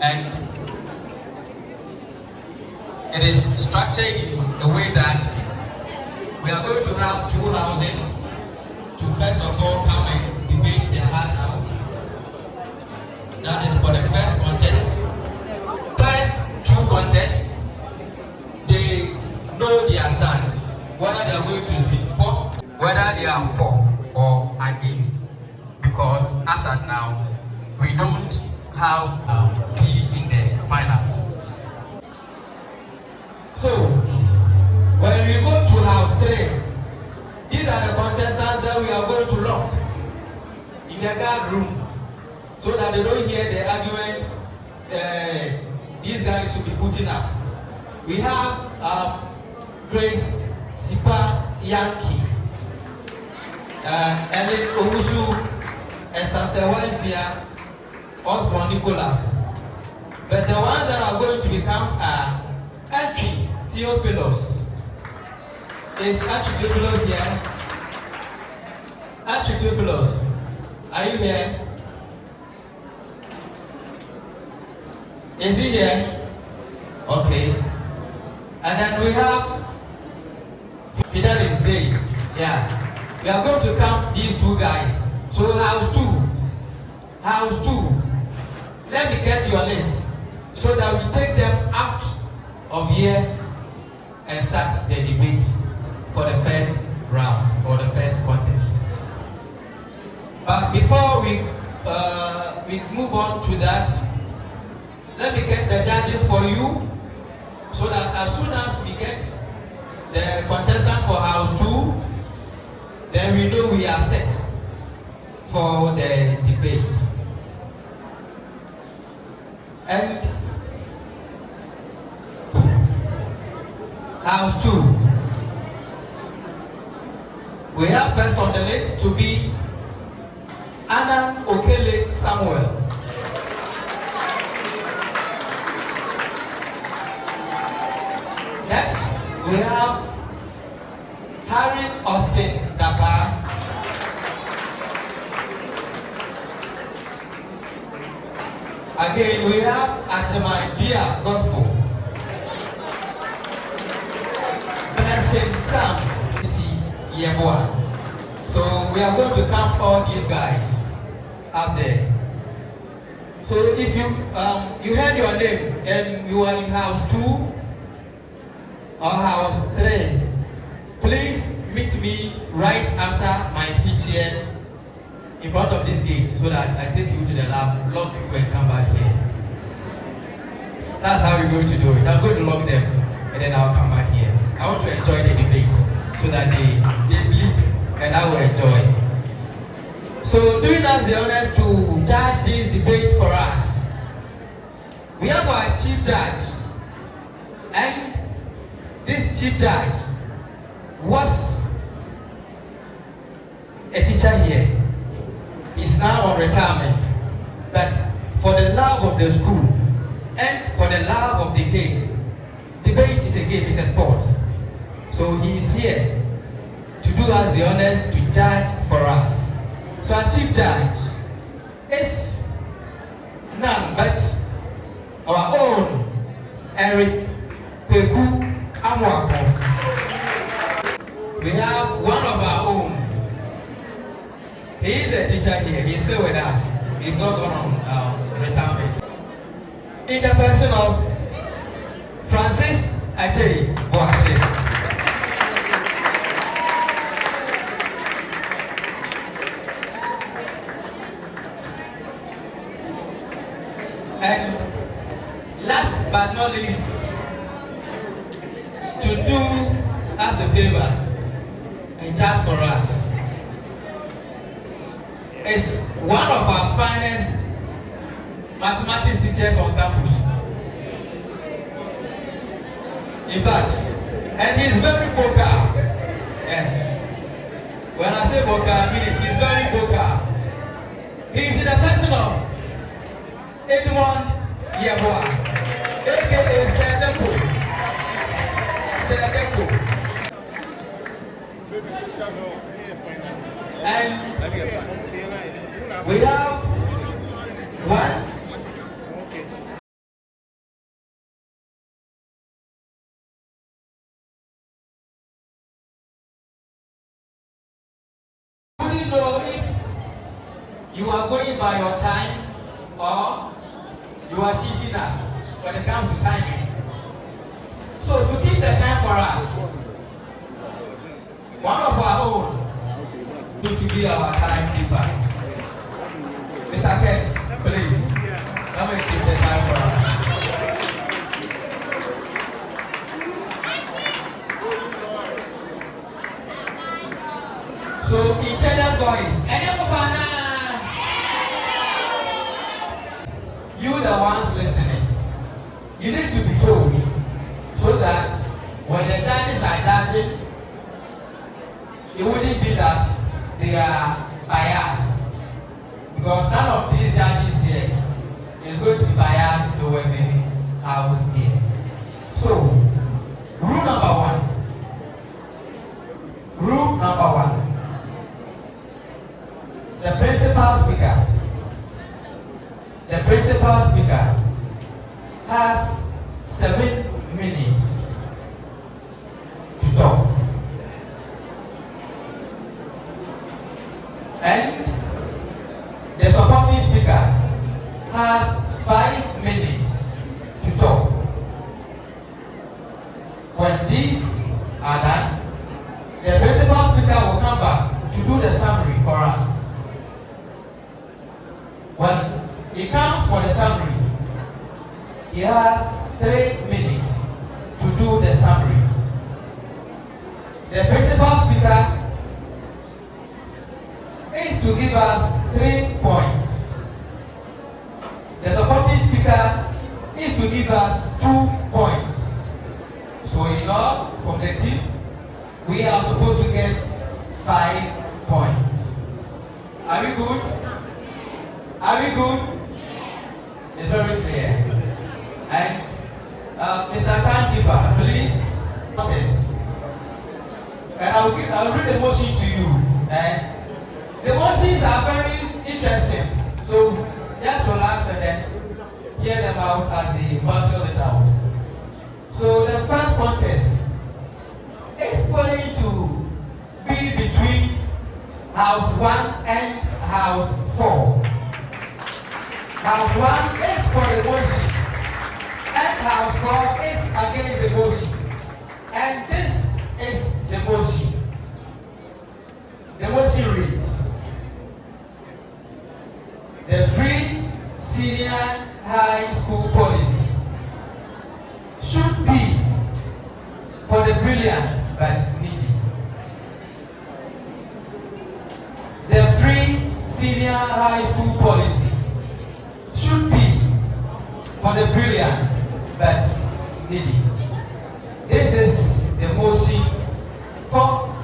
and it is structured in a way that we are going to have two houses to first of all come and debate their hearts out. That is for the first contest. First two contests, they know their stance, whether they are going to speak for, whether they are for or against. Because as at now, we don't have P in the finals. So, when we go to house 3, these are the contestants that we are going to lock in the guard room so that they don't hear the arguments these guys should be putting up. We have Grace Sipa Yankee, Ellen Owusu, Esther Sewansia, Osborne Nicholas. But the ones that are going to be camped are Entry Theophilus. Is Entry Theophilus here? Entry Theophilus, are you here? Is he here? Okay. And then we have Fidelis Day. Yeah. We are going to count these two guys. So house 2. Let me get your list so that we take them out of here and start the debate for the first round or the first contest. But before we move on to that, let me get the judges for you so that as soon as we get the contestant for house 2, then we know we are set for the debate. And house 2, we have first on the list to be Anna Okele Samuel. Next, we have Harry Austin Dapa. Again, we have Achemai Dia Gospel. Blessing Psalms. Yeboah. So we are going to count all these guys up there. So if you heard your name and you are in house 2 or house 3, please meet me right after my speech here in front of this gate so that I take you to the lab, lock you and come back here. That's how we're going to do it. I'm going to lock them and then I'll come back here. I want to enjoy the debates so that they bleed and I will enjoy. So doing us the honors to judge this debate for us, we have our chief judge, and this chief judge was a teacher here. He's now on retirement, but for the love of the school and for the love of the game, debate is a game, it's a sport. So he is here to do us the honors to judge for us. So our chief judge is none but our own Eric Kweku Amwako. We have one of our own. He is a teacher here. He's still with us. He's not gone on retirement. In the person of Francis Ajay Boache. And last but not least, to do us a favor and judge for us, is one of our finest mathematics teachers on campus. In fact, and he's very vocal. Yes. When I say vocal, I mean it. He's very vocal. He's in the person of Edmond Yeboah, aka Sedeko. And we have one you are going by your time or you are cheating us when it comes to timing. So to keep the time for us, one of our own need to be our timekeeper. Mr. Ken, please, come and keep the time for us. So in China's voice, you the ones listening, you need to be told so that when the judges are judging, it wouldn't be that they are biased, because none of these judges here is going to be biased towards any house here. So, rule number one. The principal speaker has 7 minutes to talk. And the supporting speaker has 5 minutes to talk. When these are done, the principal speaker will come back to do the summary for us. When he comes for the summary, he has 3 minutes to do the summary. The principal speaker is to give us 3 points. The supporting speaker is to give us 2 points. So in all, from the team, we are supposed to get 5 points. Are we good? Are we good? It's very clear. And Mr. Timekeeper, please contest. And I'll read the motion to you. And the motions are very interesting. So just relax and then hear them out as they battle it out. So the first contest is going to be between House 1 and House 4. House 1 is for the motion, and House 4 is against the motion. And this is the motion. The motion reads: the free senior high school policy should be for the brilliant but needy. The free senior high school policy should be for the brilliant but needy. This is the motion for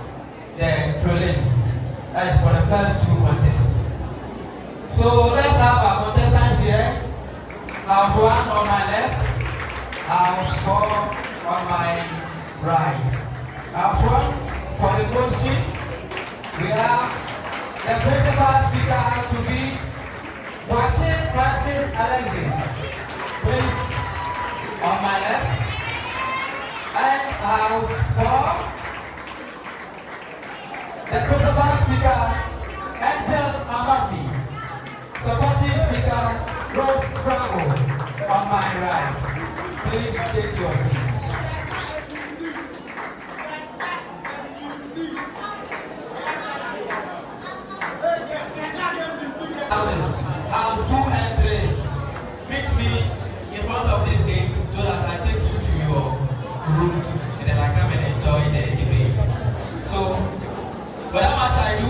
the prelims. That is for the first 2 contests. So let's have our contestants here. House 1 on my left, House 4 on my right. House 1 for the motion, we have the principal speaker to be watching Francis Alexis, please, on my left. And House 4, the principal speaker, Angel Amafi, supporting speaker, Rose Bravo, on my right. Please take your seats. House 2 and 3, meet me in front of this gate so that I take you to your room and then I come and enjoy the debate. So, whatever much I do,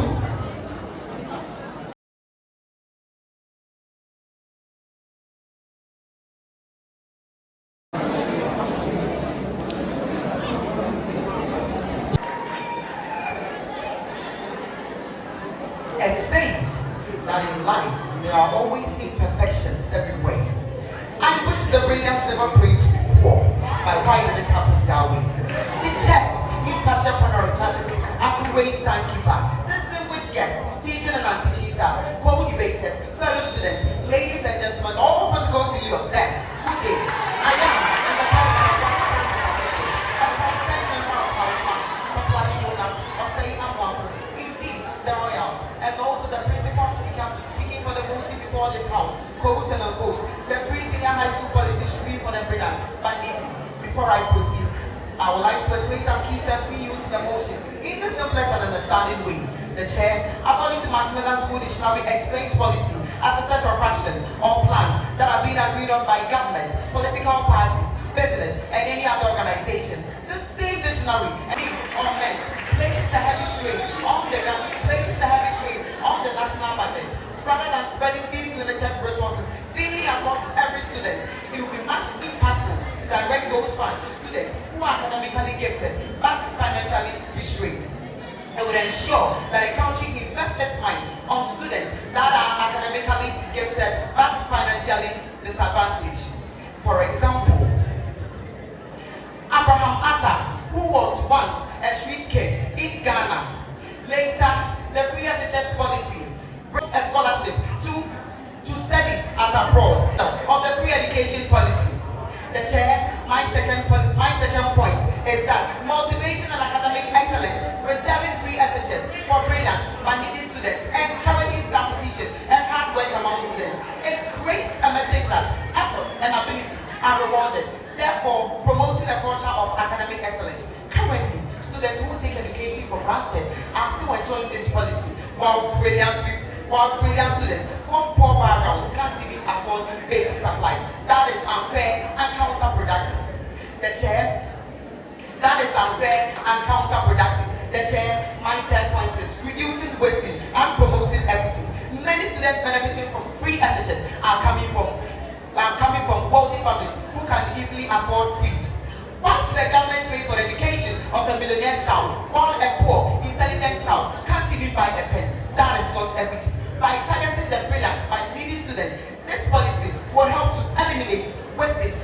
it says that in life there are always imperfections everywhere. I wish the brilliance never prayed to be poor, but why did it happen that way? The chair, impartial panel of judges, accurate timekeeper, distinguished guests, teaching and non-teaching staff, co-debaters, fellow students, ladies and gentlemen, all protocols duly observed. Good day. I am in the past a concerned member of House 1, popularly known as Osei Amwaku, indeed the Royals, and also the principal speaker speaking Before I proceed, I would like to explain some key terms we use in the motion in the simplest and understanding way. The chair, according to Macmillan School Dictionary, explains policy as a set of actions or plans that are being agreed on by government, political parties, business, and any other organization. The same dictionary, or men, places a heavy strain on the national budget. Rather than spreading these limited resources thinly across every student, it will be much impactful to direct those funds to students who are academically gifted but financially restrained. It would ensure that a country invests its mind on students that are academically gifted but financially disadvantaged. For example, Abraham Atta, who was once a street kid in Ghana, later the free SHS policy brought a scholarship to study at abroad of the free education policy. The chair, my second point is that motivation and academic excellence, reserving free SHS for brilliant but needy students, encourages competition and hard work among students. It creates a message that effort and ability are rewarded, therefore promoting a culture of academic excellence. Currently, students who take education for granted are still enjoying this policy, while brilliant students from poor backgrounds can't even afford basic supplies. That is unfair and counterproductive. The chair, that is unfair and counterproductive. The chair, my third point is reducing wasting and promoting equity. Many students benefiting from free SHS are coming from wealthy families who can easily afford fees. Why should the government pay for the education of a millionaire child while a poor, intelligent child can't even buy a pen? That is not equity. By targeting the brilliant but needy students, this policy will help to eliminate wastage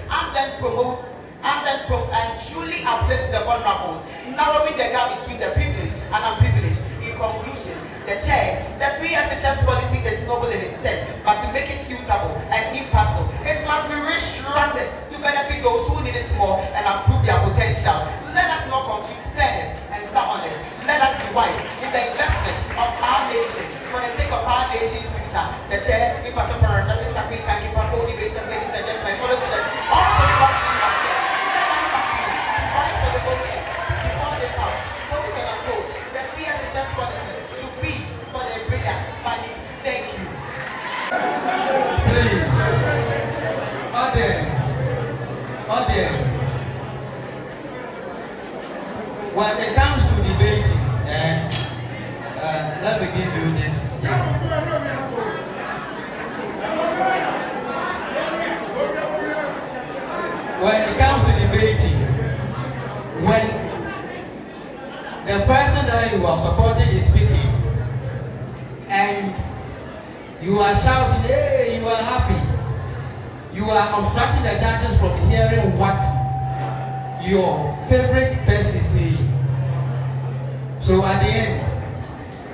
and truly uplift the vulnerables, narrowing the gap between the privileged and unprivileged. In conclusion, the chair, the free SHS policy is noble in intent, but to make it suitable and impactful, it must be restructured to benefit those who need it more and improve their potential. Let us not confuse fairness and stubbornness. Let us be wise in the investment of our nation for the sake of our nation's future. The chair, in person, that is a great thank you, co-debaters, ladies and gentlemen, fellow students, all political teams are here. Let us agree to fight for the motion before this house. Quote and unquote, the free SHS policy should be for the brilliant money. Thank you. Please, audience, when it comes to debating, let me give you this gist. When it comes to debating, when the person that you are supporting is speaking and you are shouting, hey, you are happy, you are obstructing the judges from hearing what your favorite person is saying. So at the end,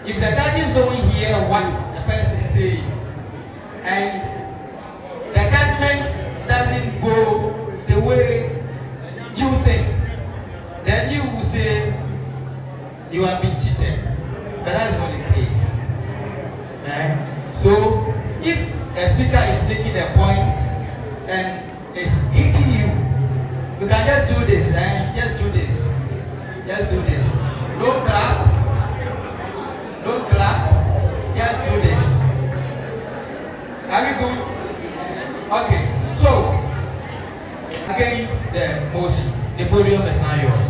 if the judges don't hear what the person is saying and the judgment doesn't go the way you think, then you will say you have been cheated. But that is not the case. So if a speaker is making a point and is hitting you, you can just do this, just do this. Just do this. Don't clap. Don't clap. Just do this. Are we good? Okay. So, against the motion, the podium is now yours.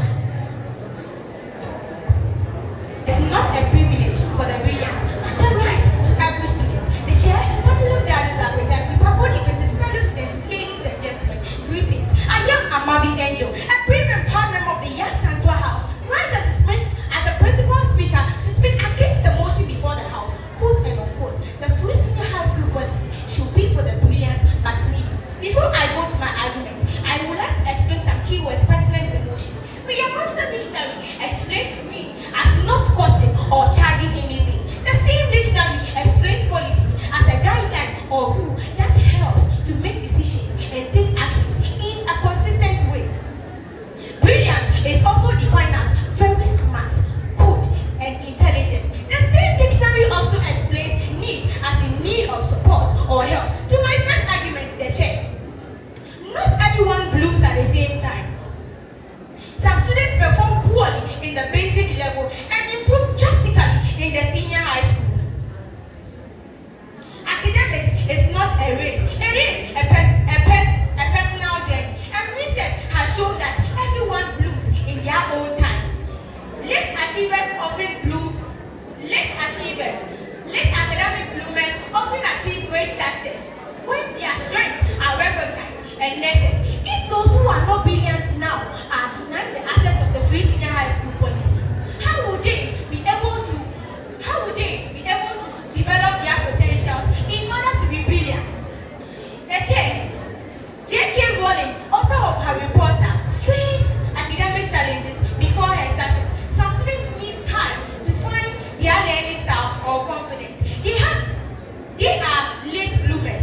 It's not a privilege for the brilliant, but a right to every student. The chair, panel of judges are with people, co-debaters, fellow students, ladies and gentlemen, greetings. I am Amabi Angel, a brave and proud member of the Yasantua House, rise as the principal speaker to speak against the motion before the House. Quote and unquote, the free senior high school policy should be for the brilliant but needy. Before I go to my arguments, I would like to explain some keywords pertinent to the motion. Webster Dictionary explains free as not costing or charging anything. The same dictionary explains policy as a guideline or rule that helps to make decisions and take actions in a consistent way. Brilliant is also defined as very smart, good, and intelligent. The same dictionary also explains need as in need of support or help. To my first argument, the chair. Not everyone blooms at the same time. in the basic level and improve drastically in the senior high school. Academics is not a race, it is a personal journey, and research has shown that everyone blooms in their own time. Late academic bloomers often achieve great success when their strengths are recognized and nurtured. If those who are not brilliant now are denied the access of the free senior high school policy, how would they be able to develop their potentials in order to be brilliant? The chair, J.K. Rowling, author of Harry Potter, faced academic challenges before her success. Some students need time to find their learning style or confidence. They are late bloomers.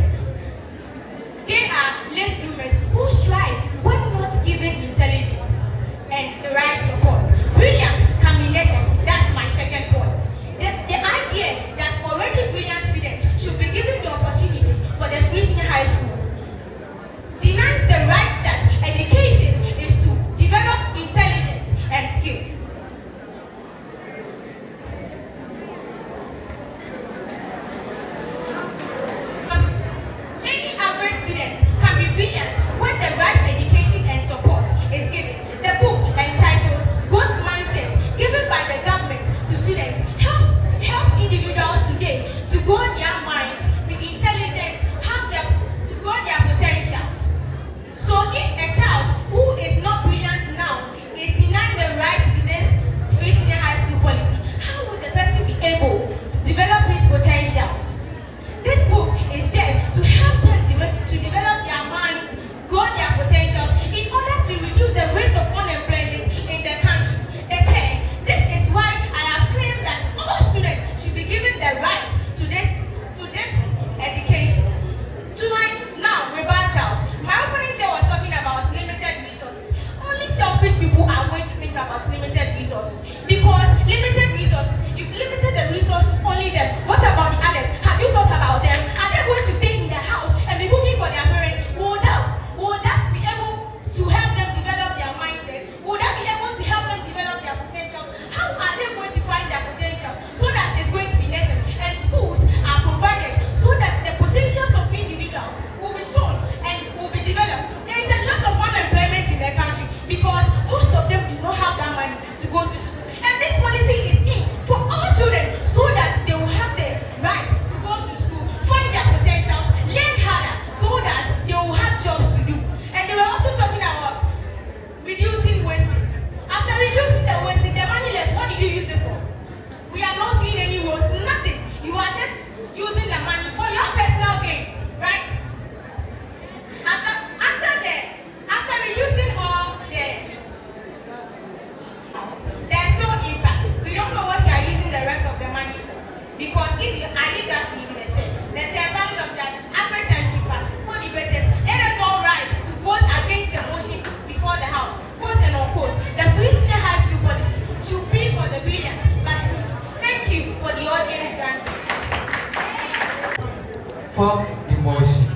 Who strive when not given intelligence and the right support. Brilliance can be nurtured. That's my second point. The idea that already brilliant students should be given the opportunity for the free senior high school denies the right that education is to develop intelligence and skills. Many average students can be brilliant when the right education and support is given. The book entitled Good Mindset, given by the government to students, helps individuals today to grow their minds, be intelligent, to grow their potentials. So if a child who is not brilliant now is denied the right to this free senior high school policy, how would the person be able to develop his potentials? This book is there to help them to develop their minds, grow their potentials in order to reduce the rate of unemployment in the country. The chair, this is why I affirm that all students should be given the right to this education. To my now rebuttals, my opponent here was talking about limited resources. Only selfish people are going to think about limited resources, because limited resources, if limited the resource only them, what about the others? Have you thought about them? Are they going to stay in their house and be cooking for their parents? Would that be able to help them develop their mindset? Would that be able to help them develop their potentials? How are they going to find their potentials so that it's going to be nurtured? And schools are provided so that the potentials of individuals will be shown and will be developed. There is a lot of unemployment in the country because most of them do not have that money to go to school. And this policy is in for all children so that they will have the right to go to school, find their potentials, learn harder so that they will have jobs to do. And they were also talking about reducing wasting. After reducing the wasting, the money left, what did you use it for? We are not seeing any waste, nothing. You are just using the money for your personal gains, right? After reducing all there's no impact. We don't know what you are using the rest of the money for. Because I leave that to you, the chair panel of judges, accurate timekeeper, co-debaters, let us all rise to vote against the motion before the House. Quote and unquote, the free senior high school policy should be for the brilliant but needy. Thank you for the audience granted. For the motion.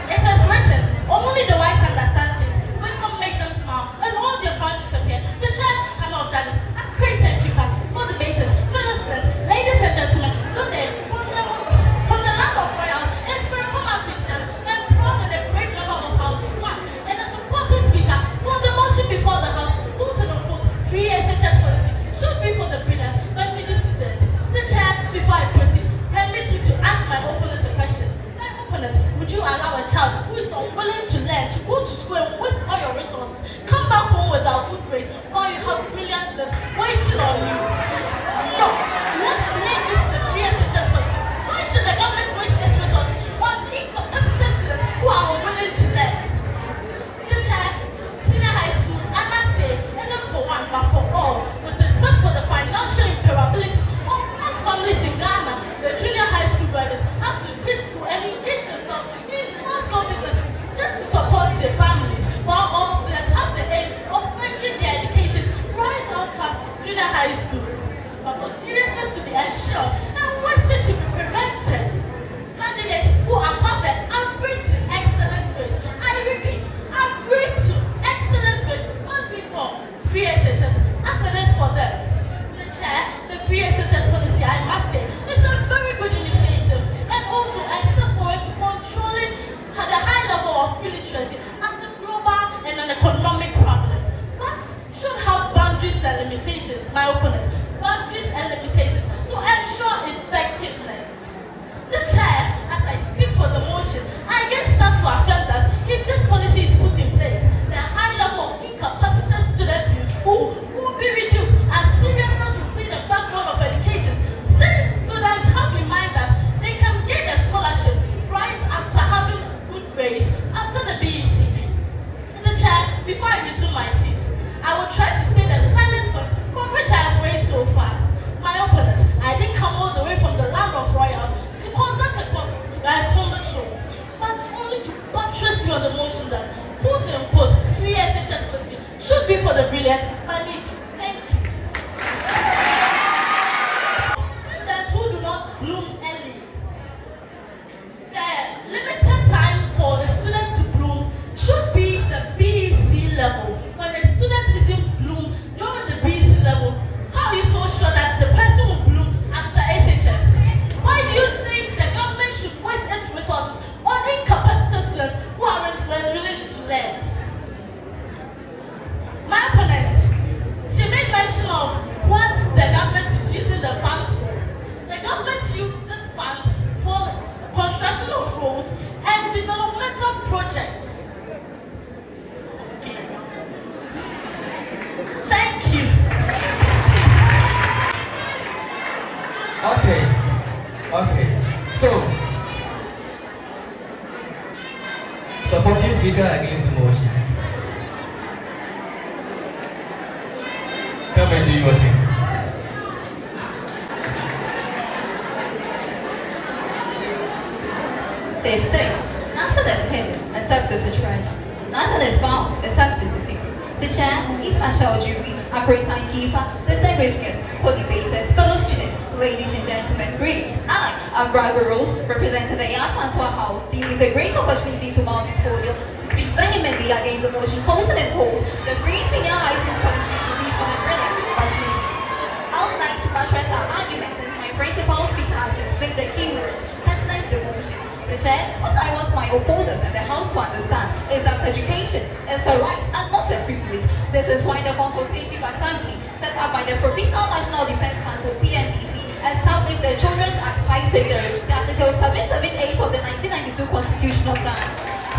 It is written, only the wise understand things, wisdom makes them smile, and all their fun disappear. The chair panel of judges, a great timekeeper, for debaters, for listeners, ladies and gentlemen. my opponent, boundaries and limitations to ensure effectiveness. The chair, as I speak for the motion, I again stand to affirm that if this policy is put in place, the high level of incapacitated students in school will be reduced as seriousness will be the backbone of education, since students have in mind that they can gain a scholarship right after having good grades after the BEC. The chair, before I resume my seat, I will try to state the silent point from which I have raised so far. My opponent, I didn't come all the way from the land of royals to conduct a combat show, but only to buttress you on the motion that, quote unquote, free SHS policy should be for the brilliant by me. Thank you. Students who do not bloom early. The limited time for a student to bloom should be the BEC level. When a student is in bloom during the BEC level, how are you so sure that the person will bloom after SHS? Why do you think the government should waste its resources on incapacitated students who aren't willing to learn? My opponent, she made mention of what the government is using the funds for. The government used this funds for construction of roads and developmental projects. Okay. Thank you. Okay. So, supporting speaker against the motion. Come and do your thing. They say, nothing is hidden except it's a treasure. Nothing is found except it's a secret. The chair, impartial jury, accurate timekeeper, distinguished guests, co-debaters, fellow students, ladies and gentlemen, greetings. I am Barbara Rose, representing the Yasantua House. This is a great opportunity to mount this podium to speak vehemently against the motion quoted and quote, the free senior high school policy should be for the brilliant but sleep. I would like to buttress our arguments since my principal speaker has explained the key words, pertinence the motion. The chair, what I want my opposers and the House to understand is that education is a right and not a privilege. This is why the Consultative Assembly, set up by the Provisional National Defense Council (PNDC), established the Children's Act 560, the Article 778 of the 1992 Constitution of Ghana.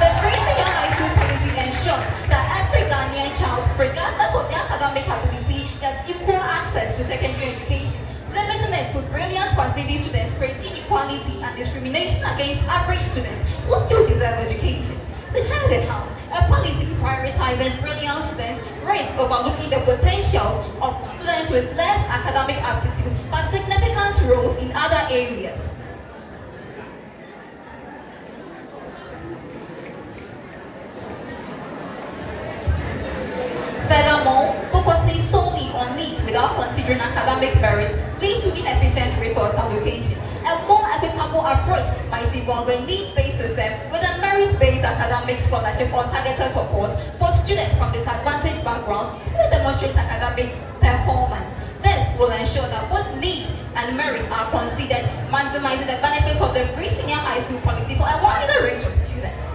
The free senior high school policy ensures that every Ghanaian child, regardless of their academic ability, has equal access to secondary education. Limiting it to brilliant but needy students creates inequality and discrimination against average students who still deserve education. The chair of the House, a policy prioritizing brilliant students, risks overlooking the potentials of students with less academic aptitude but significant roles in other areas. Furthermore, focusing solely on need without considering academic merit leads to inefficient resource allocation. A more equitable approach might involve a need-based system with a merit-based academic scholarship or targeted support for students from disadvantaged backgrounds who demonstrate academic performance. This will ensure that both need and merit are considered, maximizing the benefits of the free senior high school policy for a wider range of students.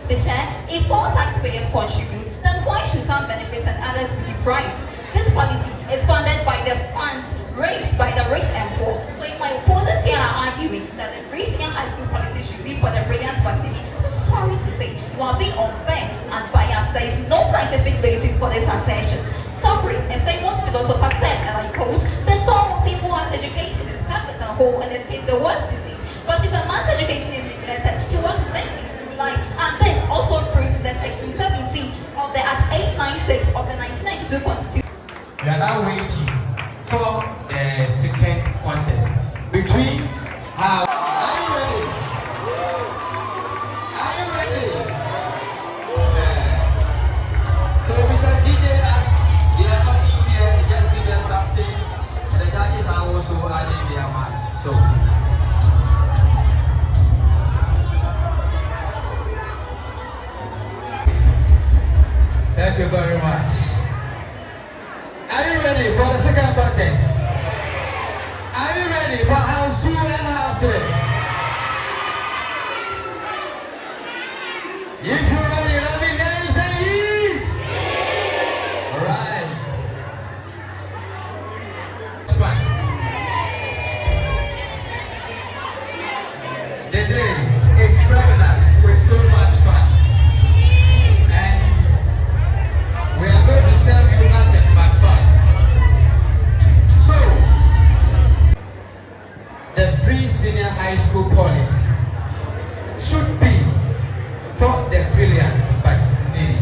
The chair, if all taxpayers contribute, then why should some benefits and others be deprived? This policy is funded by the funds raised by the rich and poor. So if my opponents here are arguing that the free senior high school policy should be for the brilliant but steady, I'm sorry to say you are being unfair and biased. There is no scientific basis for this assertion. Socrates, a famous philosopher, said, and I quote, "The soul of him who has education is perfect and whole and escapes the worst disease. But if a man's education is neglected, he works vainly." And this also proves in the section 17 of the Act 896 of the 1992 Constitution. We are now waiting for the second contest between our. Are you ready? Are you ready? So Mr. DJ asks, they are not in here, just give us something. The judges are also adding their marks. So. Thank you very much. Are you ready for the second contest? Are you ready for House 2 and House 3? If you're ready, let me hear you say it! Alright. The day is pregnant with so much fun. And we are going to serve you nothing but fun. So, the free senior high school policy should be for the brilliant but needy.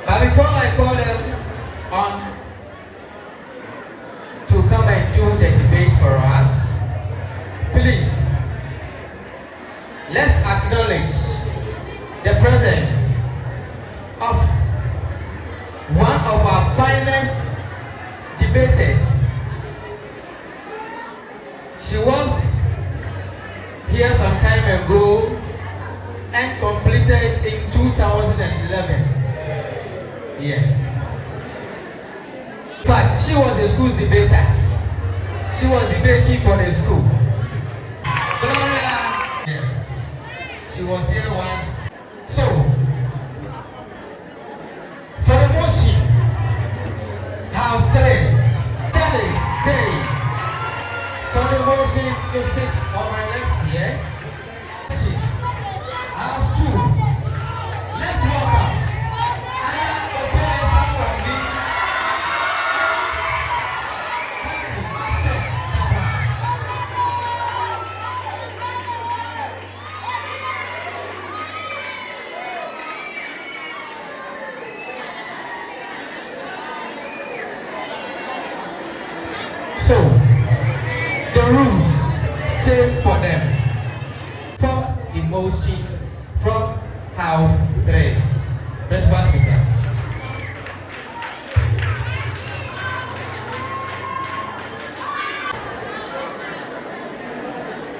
But before I call them on to come and do the debate for us, please, let's acknowledge the presence of one of our finest debaters. She was here some time ago and completed in 2011. Yes. In fact, she was the school's debater. She was debating for the school. Gloria. Yes. She was here once. So, for the motion, House 3, that is stay. For the motion, you sit on my left here. House 2, let's welcome. So, the rules say for them, for the motion from House 3. Principal Speaker.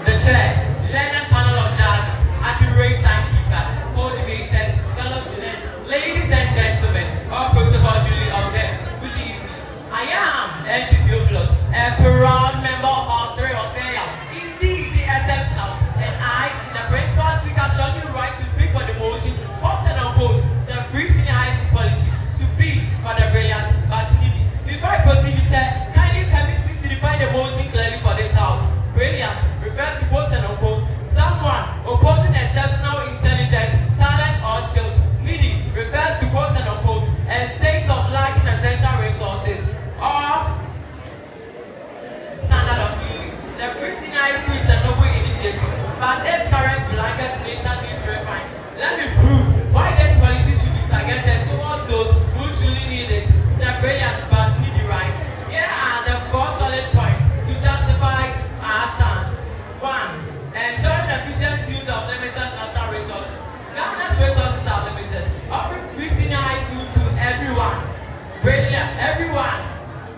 The chair, learned panel of judges, accurate timekeeper, co-debaters, fellow students, ladies and gentlemen, all protocol duly observed. Good evening. I am Entry Theophilus, a proud member of House 3 Australia, indeed the exceptionals, and I, the principal speaker, shall you rise to speak for the motion, quote and unquote, the free senior high school policy should be for the brilliant but needy. Before I proceed, the chair, kindly permit me to define the motion clearly for this house. Brilliant refers to quote and unquote, someone opposing exceptional intelligence, talent or skills. Needy refers to quote and unquote, a state of lacking essential resources or standard of living. The free senior high school is a noble initiative, but its current blanket nature needs refined. Let me prove why this policy should be targeted towards those who truly need it. The brilliant but needy right. Here are the 4 solid points to justify our stance. 1. Ensuring efficient use of limited national resources. Ghana's resources are limited, offering free senior high school to everyone. Brilliant, everyone.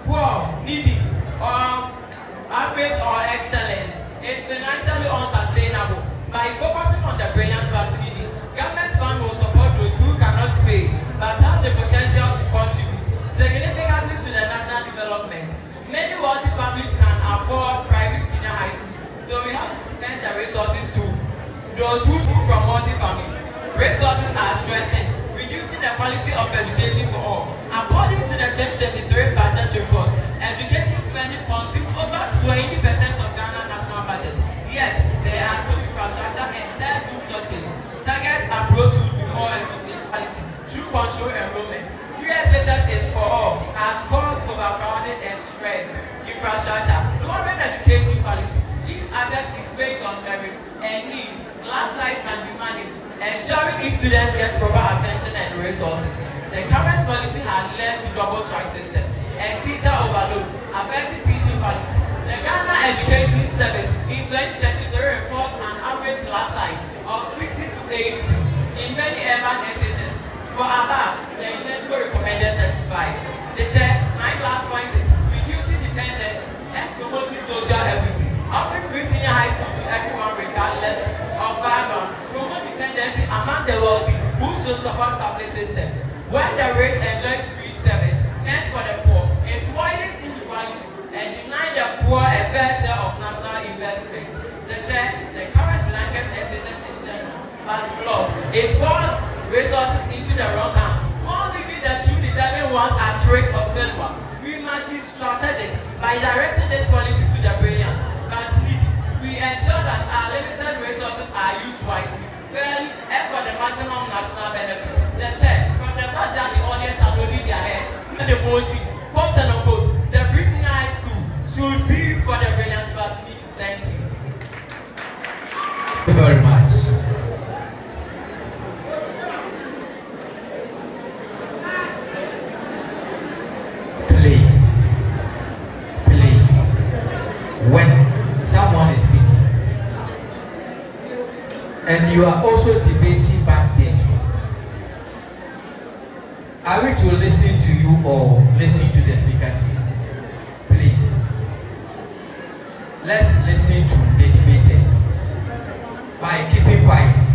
Poor, needy, or average or excellence. It's financially unsustainable. By focusing on the brilliant but needy, government fund will support those who cannot pay but have the potential to contribute significantly to the national development. Many wealthy families can afford private senior high school, so we have to spend the resources to those who come from wealthy families. Resources are strengthened, reducing the quality of education for all. According to the 2023 budget report, education spending consumes over 20% of Ghana's national budget. Yet, there are still infrastructure and third food shortage. Target approach would be more efficient policy through control enrollment. Free SHS is for all, as cause overcrowded and stress. Infrastructure, lowering education quality. If access is based on merit and need, class size can be managed, ensuring each student gets proper attention and resources. The current policy has led to double choice system and teacher overload, affecting teaching quality. The Ghana Education Service in 2023 reports an average class size of 60 to 80 in many urban SHS. For above, the UNESCO recommended 35. The chair, my last point is reducing dependence and promoting social equity. Offering free senior high school to everyone regardless of background, promote dependency among the wealthy who should support public system. When the rich enjoys free service meant for the poor, it widens inequalities and denies the poor a fair share of national investment. The chair, the current blanket SHS is generous but flawed. It pours resources into the wrong hands, all leaving the true deserving ones at risk of failure. We must be strategic by directing this policy to the brilliant but needy. We ensure that our limited resources are used wisely, fairly, and for the maximum national benefit. The chair, from the fact that the audience are nodding their head, and the motion, quote and unquote, the Free Senior High School should be for the brilliant but me. Thank you. Thank you very much. Please, when someone is speaking and you are also debating back there, are we to listen to you or listen to the speaker? Please, let's listen to the debaters by keeping quiet.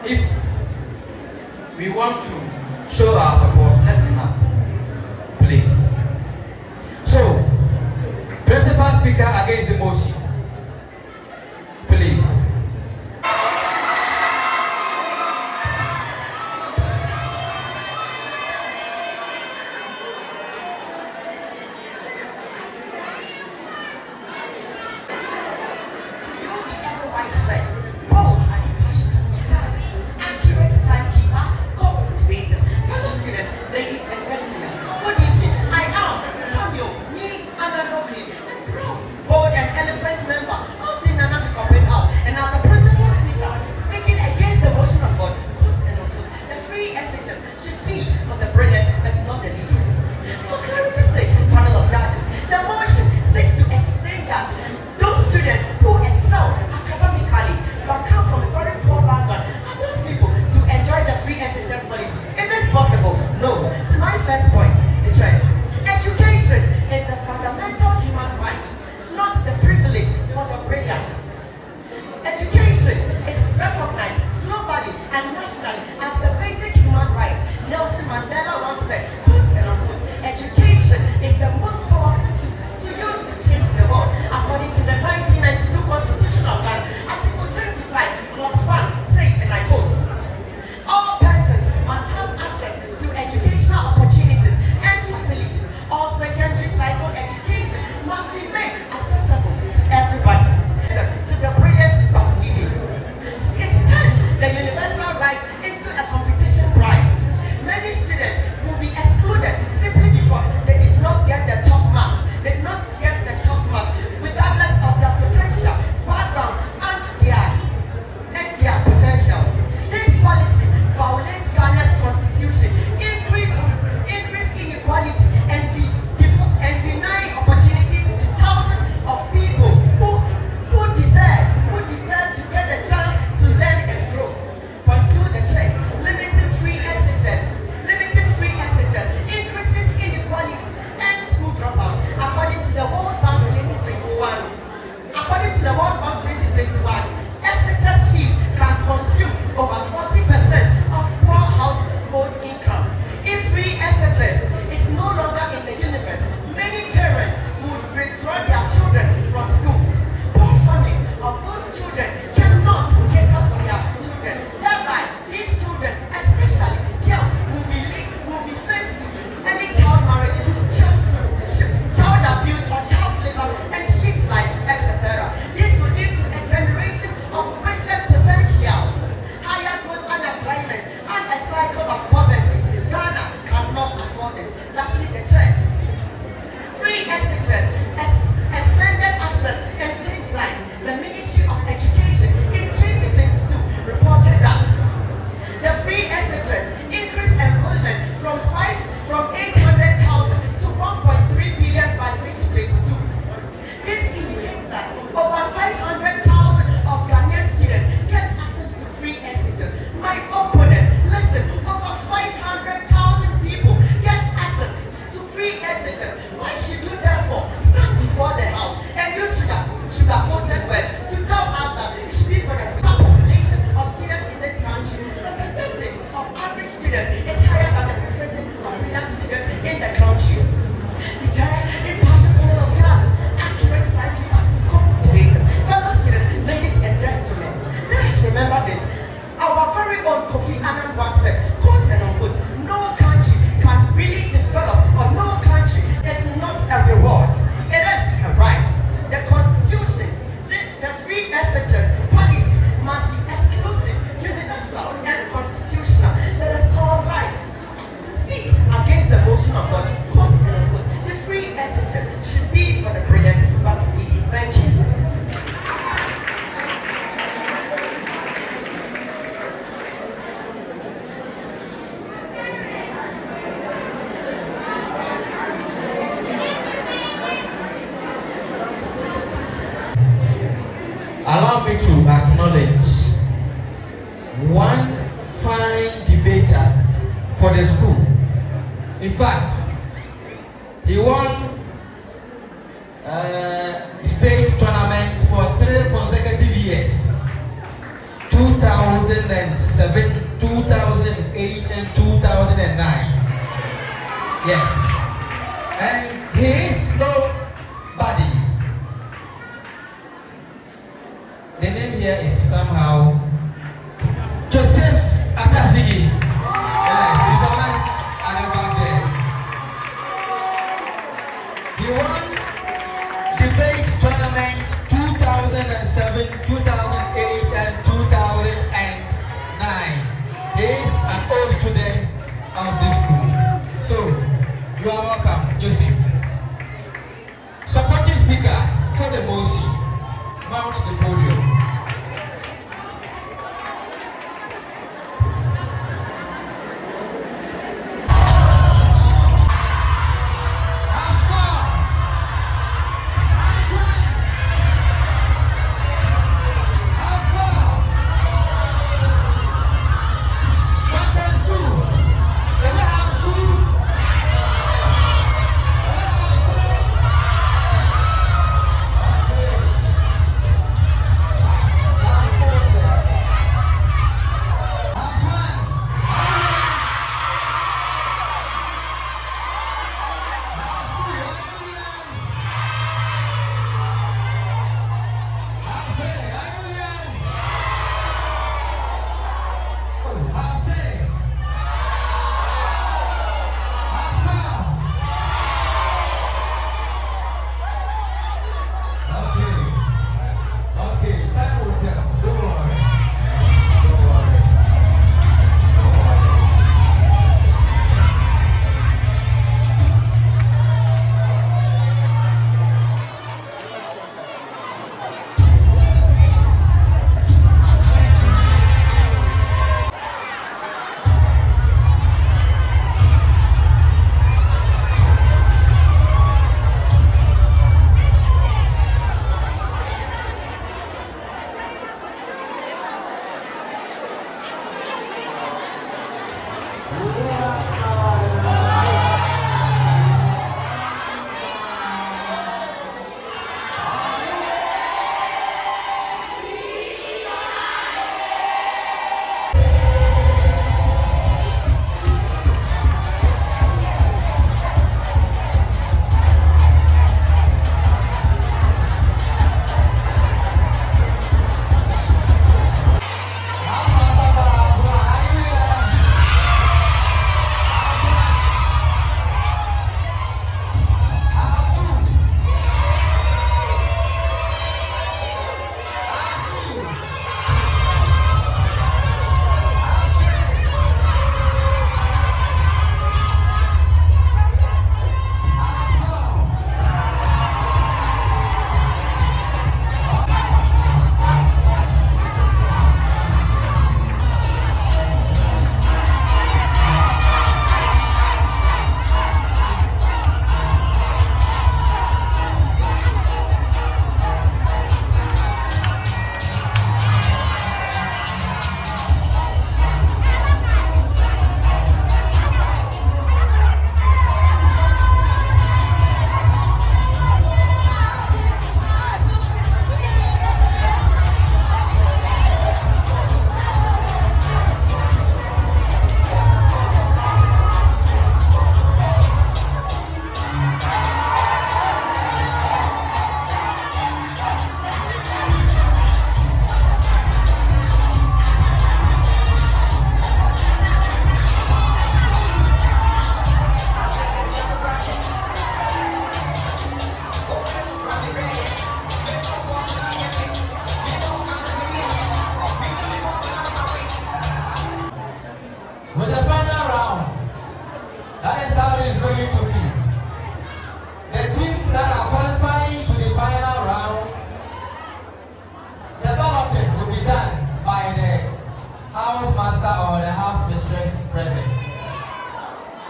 If we want to show our support, let's snap, please. So, principal speaker against the motion, please. Sugar-coated words to tell us that allow me to acknowledge one fine debater for the school. In fact, he won debate tournament for 3 consecutive years: 2007, 2008, and 2009. Yes, and he is nobody. The name here is somehow Joseph Atazigi. Yes, he's the one at the back there. He won debate tournament 2007, 2008, and 2009. He is an old student of this school. So, you are welcome, Joseph. Supporting speaker for the motion, mount the podium.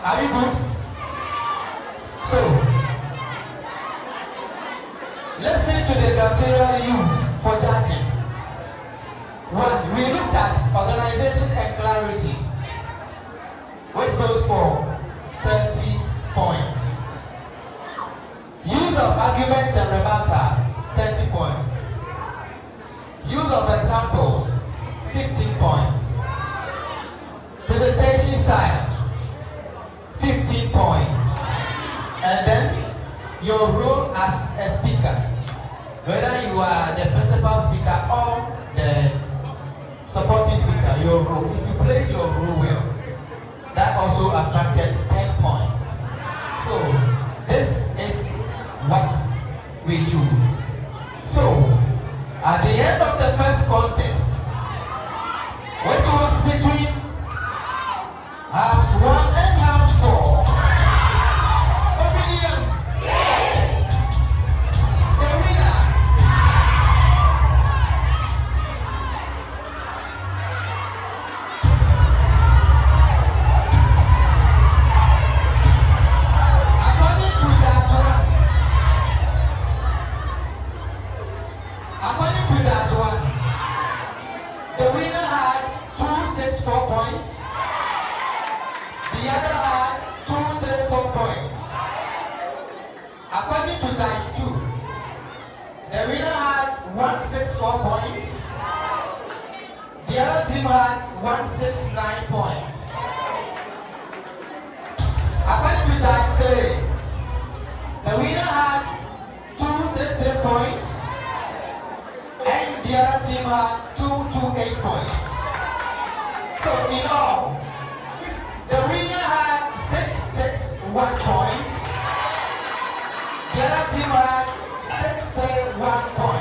Are we good? So, listen to the criteria used for judging. organization and clarity, which goes for 30 points. Use of arguments and rebuttal, 30 points. Use of examples, 15 points. Presentation style, 15 points. And then your role as a speaker, whether you are the principal speaker or the supporting speaker, your role. If you play your role well, that also attracted 10 points. So this is what we used. So at the end of the first contest, which was between halves 1 and half 4, opinion, the winner, according to Judge 1, the winner had 264 points. The other had 234 points. According to Judge 2, the winner had 164 points. The other team had 169 points. According to Judge 3, the winner had 233 points. And the other team had 228 points. So in all, the winner had 661 points. The other team had 631 points.